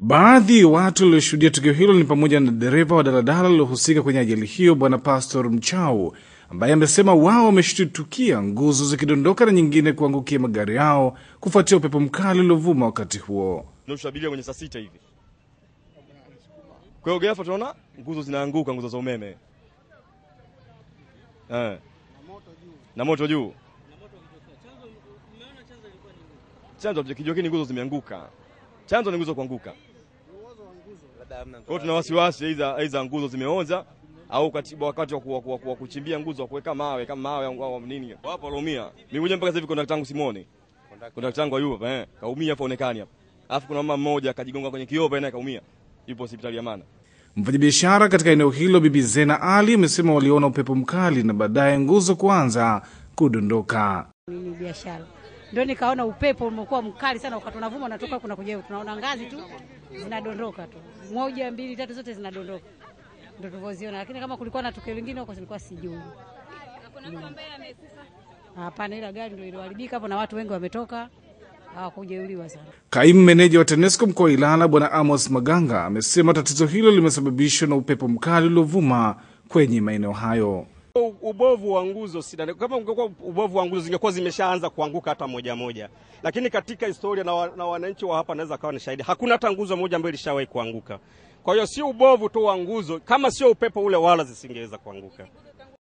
Baadhi ya watu walioshuhudia tukio hilo ni pamoja na dereva wa daladala aliyohusika kwenye ajali hiyo, Bwana Pastor Mchau, ambaye amesema wao wameshtukia nguzo zikidondoka na nyingine kuangukia magari yao kufuatia upepo mkali uliovuma wakati huo. Tunashuhudia kwenye saa 6 hivi. Kwa hiyo ghafla tunaona nguzo zinaanguka, nguzo za umeme. Na moto juu. Chanzo kijokini nguzo zimeanguka. Chanzo ni nguzo kuanguka. Kwa hiyo tuna wasiwasi aidha nguzo zimeoza au wakati wa kuchimbia nguzo kuweka mawe kama mawe au nini. Wapo waliumia. Mimi mpaka sasa hivi kondakta wangu Simoni. Kondakta wangu yupo kaumia hapo onekani hapa. Alafu kuna mama mmoja akajigonga kwenye kioo naye kaumia. Yupo hospitali ya Mana. Mfanyabiashara katika eneo hilo Bibi Zena Ali amesema waliona upepo mkali na baadaye nguzo kuanza kudondoka. Ni biashara. Ndio nikaona upepo umekuwa mkali sana wakati unavuma unatoka kuna kujeu. Tunaona ngazi tu zinadondoka tu. 1, 2, 3 zote zinadondoka. Ndio tulivyoziona, lakini kama kulikuwa na tukio lingine huko silikuwa sijui. Hakuna mtu ambaye amekufa. Hapana, ile gari ndio iliharibika hapo na watu wengi wametoka. Hawakujeuliwa sana. Kaimu meneja wa TANESCO mkoa wa Ilala Bwana Amos Maganga amesema tatizo hilo limesababishwa na upepo mkali uliovuma kwenye maeneo hayo. Ubovu wa nguzo kama ungekuwa ubovu wa nguzo zingekuwa zimeshaanza kuanguka hata moja. Lakini katika historia na wananchi wa hapa naweza kawa ni shahidi, hakuna hata nguzo moja ambayo ilishawahi kuanguka. Kwa hiyo sio ubovu tu wa nguzo, kama sio upepo ule wala zisingeweza kuanguka.